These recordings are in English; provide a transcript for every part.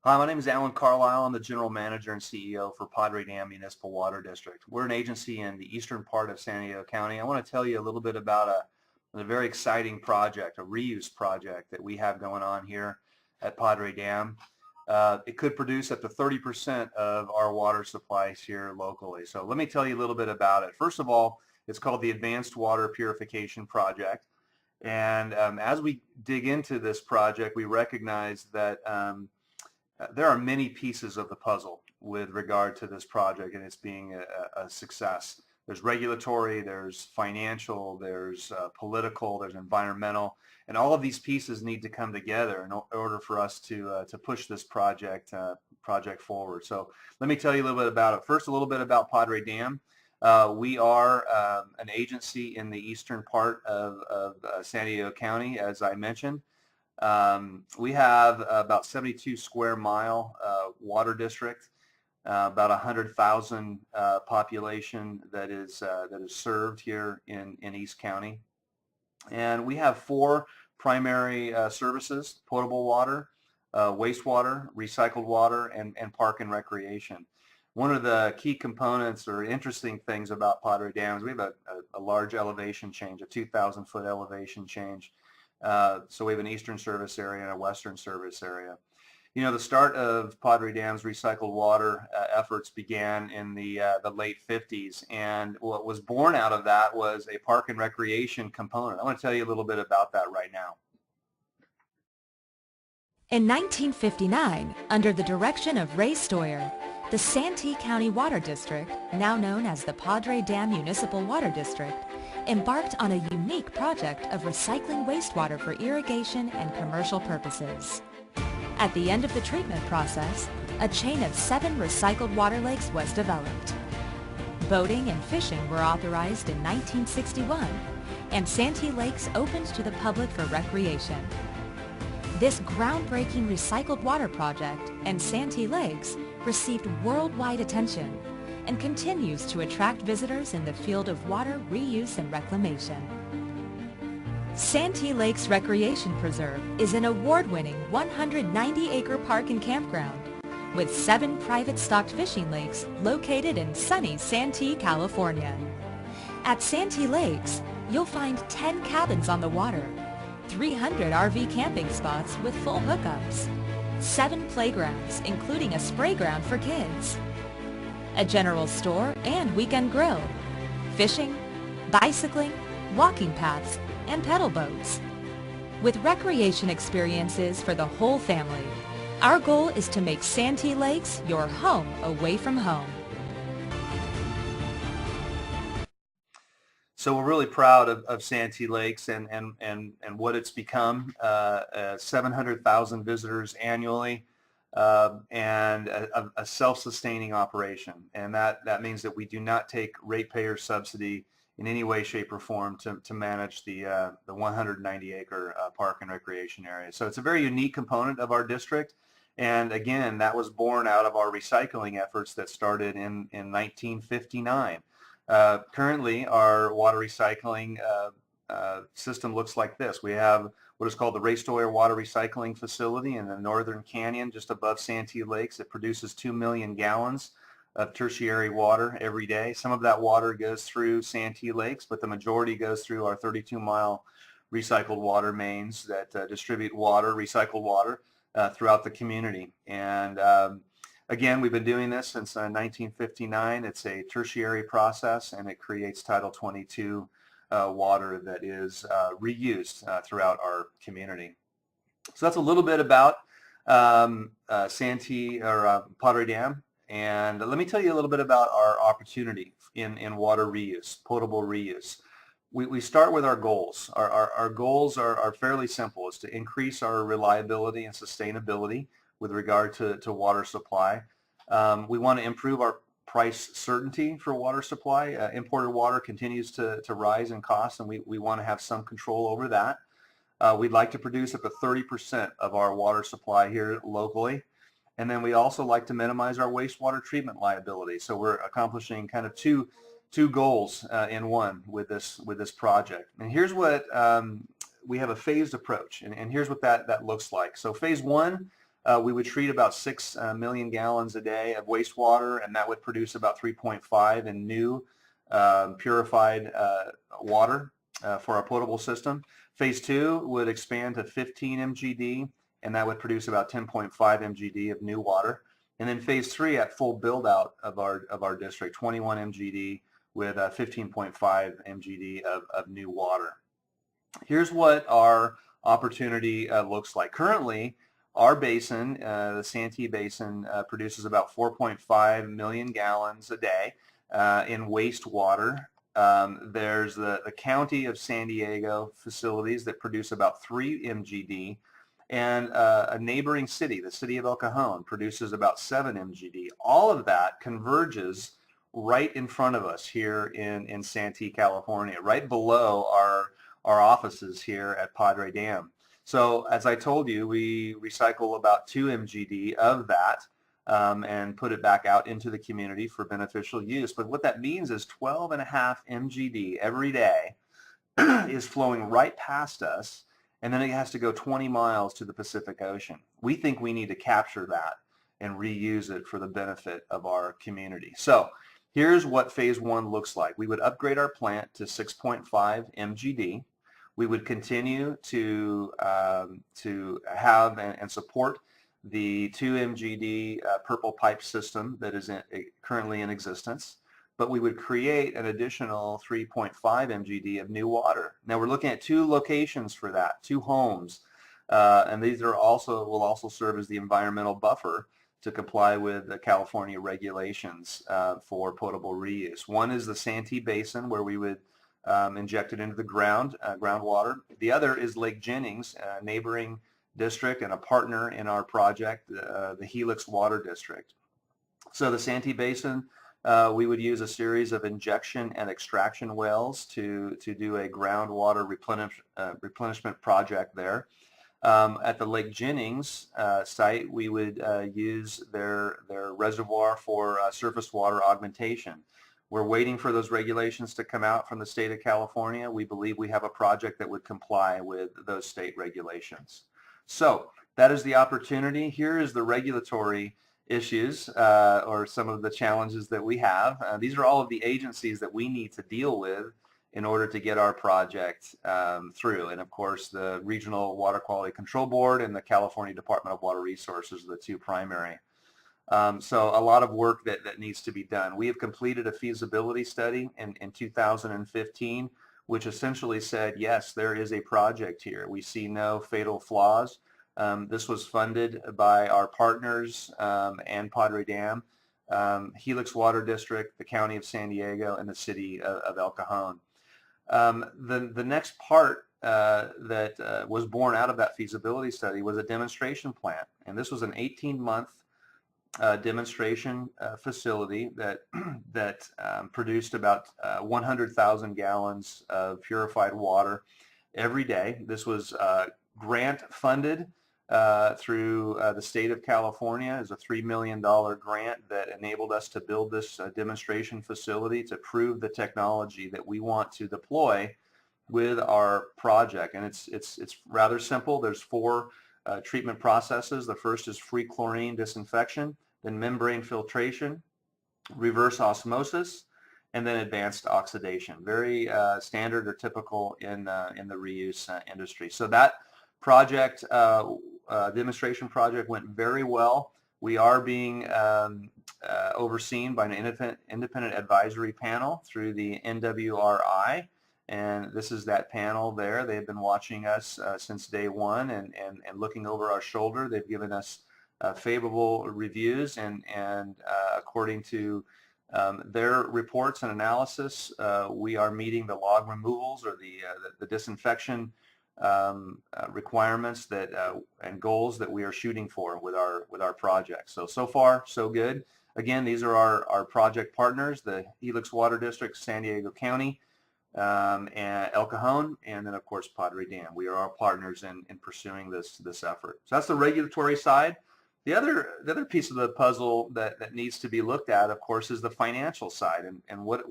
Hi, my name is Alan Carlisle. I'm the General Manager and CEO for Padre Dam Municipal Water District. We're an agency in the eastern part of San Diego County. I want to tell you a little bit about a very exciting project, a reuse project that we have going on here at Padre Dam. It could produce up to 30% of our water supplies here locally. So let me tell you a little bit about it. First of all, it's called the Advanced Water Purification Project. And as we dig into this project, we recognize that there are many pieces of the puzzle with regard to this project and it's being a success. There's regulatory, there's financial, there's political, there's environmental, and all of these pieces need to come together in order for us to push this project forward. So let me tell you a little bit about it. First, a little bit about Padre Dam. We are an agency in the eastern part of San Diego County, as I mentioned. We have about 72 square mile water district, about 100,000 population that is served here in East County. And we have four primary services: potable water, wastewater, recycled water, and park and recreation. One of the key components or interesting things about Padre Dam is we have a large elevation change, a 2,000 foot elevation change. So we have an eastern service area and a western service area. You know, the start of Padre Dam's recycled water efforts began in the late 50s, and what was born out of that was a park and recreation component. I want to tell you a little bit about that right now. In 1959, under the direction of Ray Stoyer, the Santee County Water District, now known as the Padre Dam Municipal Water District, embarked on a unique project of recycling wastewater for irrigation and commercial purposes. At the end of the treatment process, a chain of 7 recycled water lakes was developed. Boating and fishing were authorized in 1961, and Santee Lakes opened to the public for recreation. This groundbreaking recycled water project and Santee Lakes received worldwide attention and continues to attract visitors in the field of water reuse and reclamation. Santee Lakes Recreation Preserve is an award-winning 190-acre park and campground with 7 private stocked fishing lakes located in sunny Santee, California. At Santee Lakes, you'll find 10 cabins on the water, 300 RV camping spots with full hookups, 7 playgrounds including a spray ground for kids, a general store and weekend grill, fishing, bicycling, walking paths, and pedal boats. With recreation experiences for the whole family, our goal is to make Santee Lakes your home away from home. So we're really proud of Santee Lakes and what it's become. 700,000 visitors annually, and a self-sustaining operation. And that means that we do not take ratepayer subsidy in any way, shape, or form to manage the 190-acre park and recreation area. So it's a very unique component of our district. And again, that was born out of our recycling efforts that started in 1959. Currently, our water recycling system looks like this. We have what is called the Ray Stoyer Water Recycling Facility in the Northern Canyon, just above Santee Lakes. It produces 2 million gallons of tertiary water every day. Some of that water goes through Santee Lakes, but the majority goes through our 32-mile recycled water mains that distribute water, recycled water, throughout the community. And again, we've been doing this since 1959. It's a tertiary process, and it creates Title 22 water that is reused throughout our community. So that's a little bit about Santee or Padre Dam. And let me tell you a little bit about our opportunity in water reuse, potable reuse. We start with our goals. Our goals are fairly simple. It's to increase our reliability and sustainability with regard to water supply. We want to improve our price certainty for water supply. Imported water continues to rise in cost, and we want to have some control over that. We'd like to produce up to 30% of our water supply here locally. And then we also like to minimize our wastewater treatment liability. So we're accomplishing kind of two goals in one with this project. And here's what we have: a phased approach, and here's what that looks like. So phase 1, we would treat about 6 million gallons a day of wastewater, and that would produce about 3.5 in new purified water for our potable system. Phase 2 would expand to 15 MGD, and that would produce about 10.5 MGD of new water. And then Phase 3 at full build out of our district, 21 MGD with 15.5 MGD of new water. Here's what our opportunity looks like. Currently, our basin, the Santee Basin, produces about 4.5 million gallons a day in wastewater. There's the County of San Diego facilities that produce about 3 MGD, and a neighboring city, the city of El Cajon, produces about 7 MGD. All of that converges right in front of us here in Santee, California, right below our offices here at Padre Dam. So as I told you, we recycle about 2 MGD of that and put it back out into the community for beneficial use. But what that means is 12.5 MGD every day is flowing right past us, and then it has to go 20 miles to the Pacific Ocean. We think we need to capture that and reuse it for the benefit of our community. So here's what Phase 1 looks like. We would upgrade our plant to 6.5 MGD. We would continue to have and support the 2 MGD purple pipe system that is currently in existence, but we would create an additional 3.5 MGD of new water. Now we're looking at 2 locations for that, 2 homes, and these will also serve as the environmental buffer to comply with the California regulations for potable reuse. One is the Santee Basin, where we would inject it into the groundwater. The other is Lake Jennings, a neighboring district and a partner in our project, the Helix Water District. So the Santee Basin, we would use a series of injection and extraction wells to do a groundwater replenishment project there. At the Lake Jennings site, we would use their reservoir for surface water augmentation. We're waiting for those regulations to come out from the state of California. We believe we have a project that would comply with those state regulations. So that is the opportunity. Here is the regulatory issues or some of the challenges that we have. These are all of the agencies that we need to deal with in order to get our project through. And of course, the Regional Water Quality Control Board and the California Department of Water Resources are the 2 primary. So a lot of work that needs to be done. We have completed a feasibility study in 2015, which essentially said, yes, there is a project here. We see no fatal flaws. This was funded by our partners and Padre Dam, Helix Water District, the County of San Diego, and the City of El Cajon. The next part that was born out of that feasibility study was a demonstration plant, and this was an 18-month demonstration facility that produced about 100,000 gallons of purified water every day. This was grant funded through the state of California. As a $3 million grant that enabled us to build this demonstration facility to prove the technology that we want to deploy with our project. And it's rather simple. There's 4 treatment processes. The first is free chlorine disinfection, then membrane filtration, reverse osmosis, and then advanced oxidation. Very standard or typical in the reuse industry. So that project, demonstration project, went very well. We are being overseen by an independent advisory panel through the NWRI. And this is that panel there. They've been watching us since day one and looking over our shoulder. They've given us favorable reviews, and according to their reports and analysis, we are meeting the log removals or the disinfection requirements that and goals that we are shooting for with our project. So far, so good. Again, these are our project partners, the Helix Water District, San Diego County, and El Cajon, and then of course Padre Dam. We are our partners in pursuing this effort. So that's the regulatory side. The other piece of the puzzle that needs to be looked at, of course, is the financial side. And what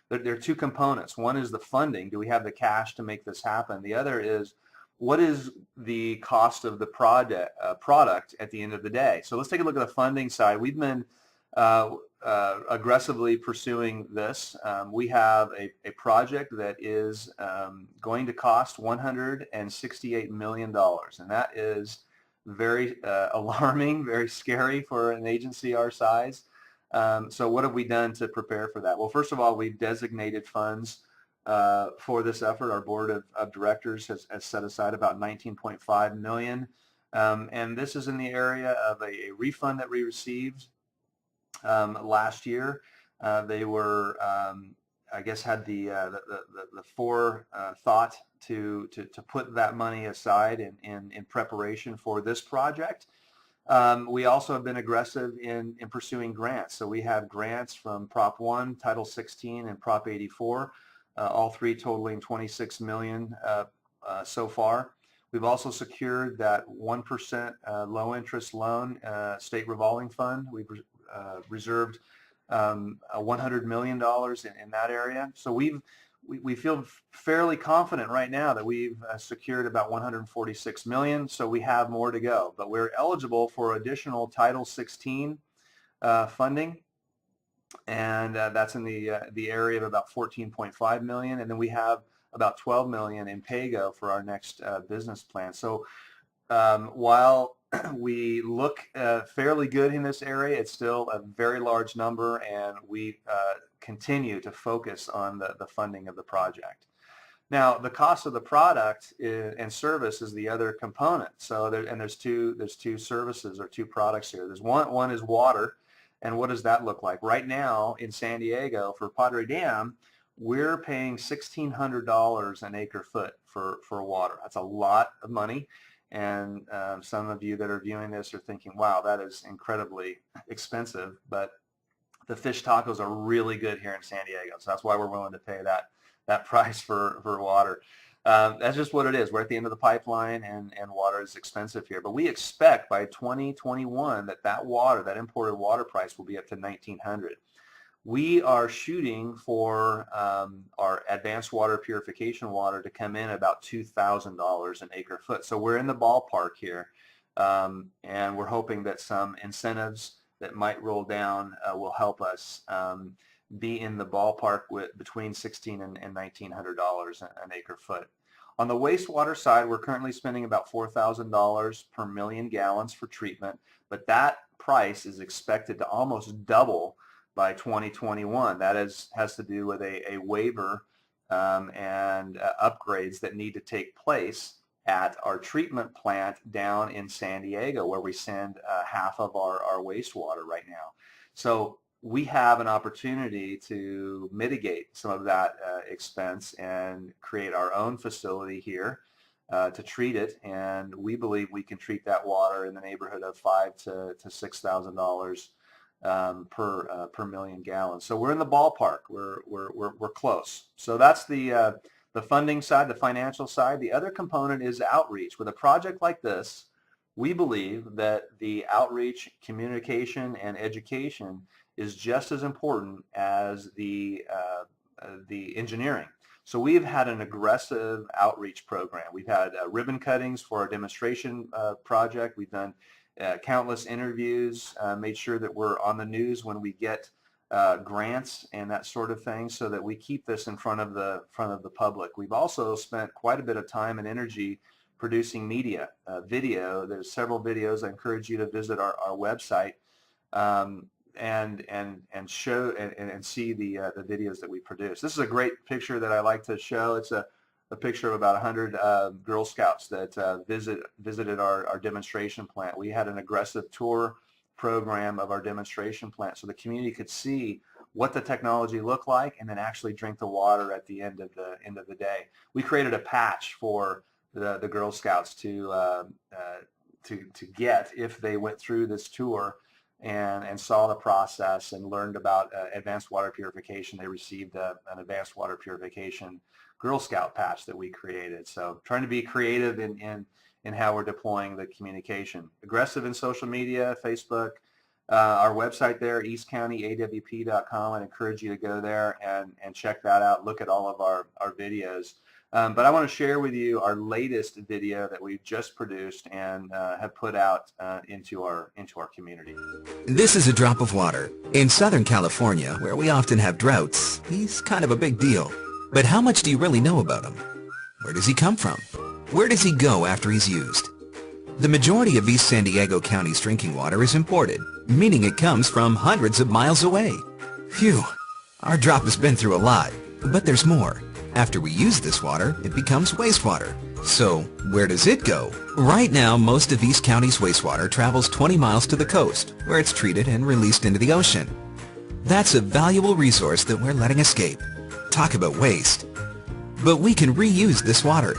there are 2 components. One is the funding. Do we have the cash to make this happen? The other is what is the cost of the product at the end of the day? So let's take a look at the funding side. We've been aggressively pursuing this. We have a project that is going to cost $168 million, and that is very alarming, very scary for an agency our size. So what have we done to prepare for that? Well, first of all, we've designated funds for this effort. Our board of directors has set aside about $19.5 million, and this is in the area of a refund that we received last year. They were, I guess, had the forethought to put that money aside in preparation for this project. We also have been aggressive in pursuing grants. So we have grants from Prop 1, Title 16, and Prop 84. All three totaling $26 million so far. We've also secured that 1% low interest loan state revolving fund. We've reserved $100 million in that area. So we feel fairly confident right now that we've secured about $146 million. So we have more to go, but we're eligible for additional Title 16 funding. And that's in the area of about $14.5 million, and then we have about $12 million in PAYGO for our next business plan. So while we look fairly good in this area, it's still a very large number, and we continue to focus on the funding of the project. Now, the cost of the product and service is the other component. So there's two services or two products here. There's one is water. And what does that look like? Right now in San Diego for Padre Dam, we're paying $1,600 an acre foot for water. That's a lot of money. And some of you that are viewing this are thinking, wow, that is incredibly expensive. But the fish tacos are really good here in San Diego. So that's why we're willing to pay that price for water. That's just what it is. We're at the end of the pipeline, and water is expensive here. But we expect by 2021 that imported water price will be up to $1,900. We are shooting for our advanced water purification water to come in about $2,000 an acre foot. So we're in the ballpark here, and we're hoping that some incentives that might roll down will help us be in the ballpark with between $1,600 and $1,900 an acre foot. On the wastewater side, we're currently spending about $4,000 per million gallons for treatment, but that price is expected to almost double by 2021. That has to do with a waiver and upgrades that need to take place at our treatment plant down in San Diego, where we send half of our wastewater right now. So we have an opportunity to mitigate some of that expense and create our own facility here to treat it, and we believe we can treat that water in the neighborhood of $5,000 to $6,000 per million gallons. So we're in the ballpark. We're close. So that's the funding side, the financial side. The other component is outreach. With a project like this, we believe that the outreach, communication, and education is just as important as the engineering. So we've had an aggressive outreach program. We've had ribbon cuttings for our demonstration project. We've done countless interviews, made sure that we're on the news when we get grants and that sort of thing, so that we keep this in front of the public. We've also spent quite a bit of time and energy producing media, video. There's several videos. I encourage you to visit our website and show and see the videos that we produce. This is a great picture that I like to show. It's a picture of about 100 Girl Scouts that visited our demonstration plant. We had an aggressive tour program of our demonstration plant so the community could see what the technology looked like and then actually drink the water at the end of the day. We created a patch for the Girl Scouts to get if they went through this tour and saw the process and learned about advanced water purification. They received an advanced water purification Girl Scout patch that we created. So trying to be creative in how we're deploying the communication. Aggressive in social media, Facebook, our website there, eastcountyawp.com. I'd encourage you to go there and check that out. Look at all of our videos. But I want to share with you our latest video that we've just produced and have put out into our community. This is a drop of water. In Southern California, where we often have droughts, he's kind of a big deal. But how much do you really know about him? Where does he come from? Where does he go after he's used? The majority of East San Diego County's drinking water is imported, meaning it comes from hundreds of miles away. Phew, our drop has been through a lot, but there's more. After we use this water, it becomes wastewater. So, where does it go? Right now, most of East County's wastewater travels 20 miles to the coast, where it's treated and released into the ocean. That's a valuable resource that we're letting escape. Talk about waste. But we can reuse this water.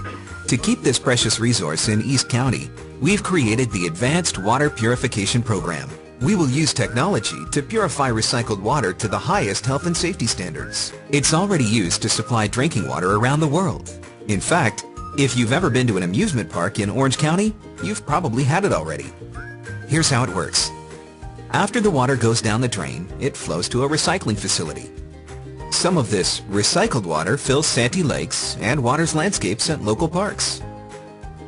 To keep this precious resource in East County, we've created the Advanced Water Purification Program. We will use technology to purify recycled water to the highest health and safety standards. It's already used to supply drinking water around the world. In fact, if you've ever been to an amusement park in Orange County, you've probably had it already. Here's how it works. After the water goes down the drain, it flows to a recycling facility. Some of this recycled water fills Santee lakes and waters landscapes at local parks.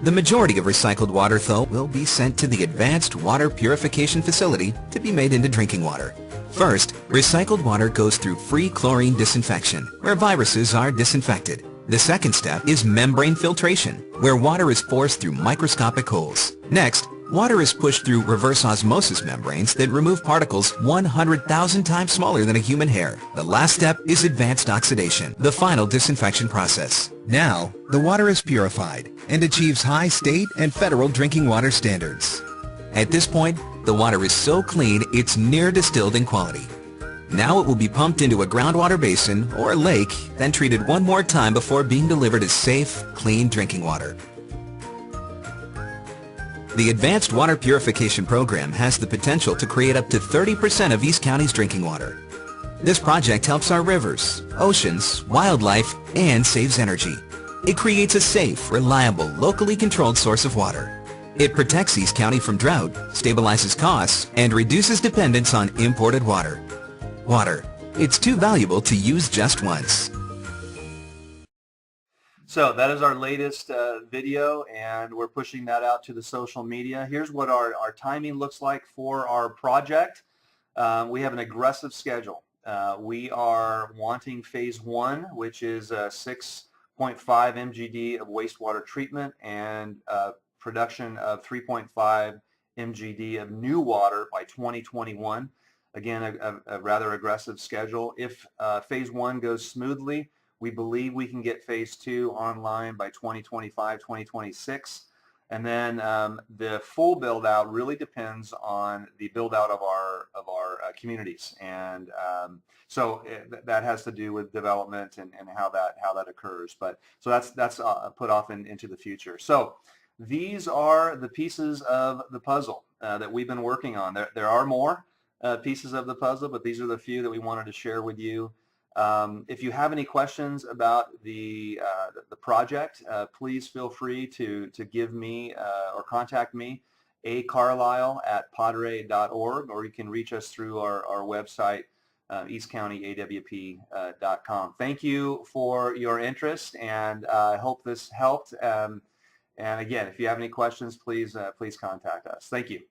The majority of recycled water, though, will be sent to the Advanced Water Purification Facility to be made into drinking water. First, recycled water goes through free chlorine disinfection, where viruses are disinfected. The second step is membrane filtration, where water is forced through microscopic holes. Next, water is pushed through reverse osmosis membranes that remove particles 100,000 times smaller than a human hair. The last step is advanced oxidation, the final disinfection process. Now, the water is purified and achieves high state and federal drinking water standards. At this point, the water is so clean it's near distilled in quality. Now it will be pumped into a groundwater basin or lake, then treated one more time before being delivered as safe, clean drinking water. The Advanced Water Purification Program has the potential to create up to 30% of East County's drinking water. This project helps our rivers, oceans, wildlife, and saves energy. It creates a safe, reliable, locally controlled source of water. It protects East County from drought, stabilizes costs, and reduces dependence on imported water. Water. It's too valuable to use just once. So that is our latest video, and we're pushing that out to the social media. Here's what our timing looks like for our project. We have an aggressive schedule. We are wanting phase 1, which is 6.5 MGD of wastewater treatment and production of 3.5 MGD of new water by 2021. Again, a rather aggressive schedule. If phase 1 goes smoothly, we believe we can get phase 2 online by 2025, 2026. And then the full build out really depends on the build out of our communities. And so that has to do with development and how that occurs. But so that's put off into the future. So these are the pieces of the puzzle that we've been working on. There are more pieces of the puzzle, but these are the few that we wanted to share with you. If you have any questions about the project, please feel free to give me or contact me, acarlisle@padre.org, or you can reach us through our website, eastcountyawp.com. Thank you for your interest, and I hope this helped. And again, if you have any questions, please contact us. Thank you.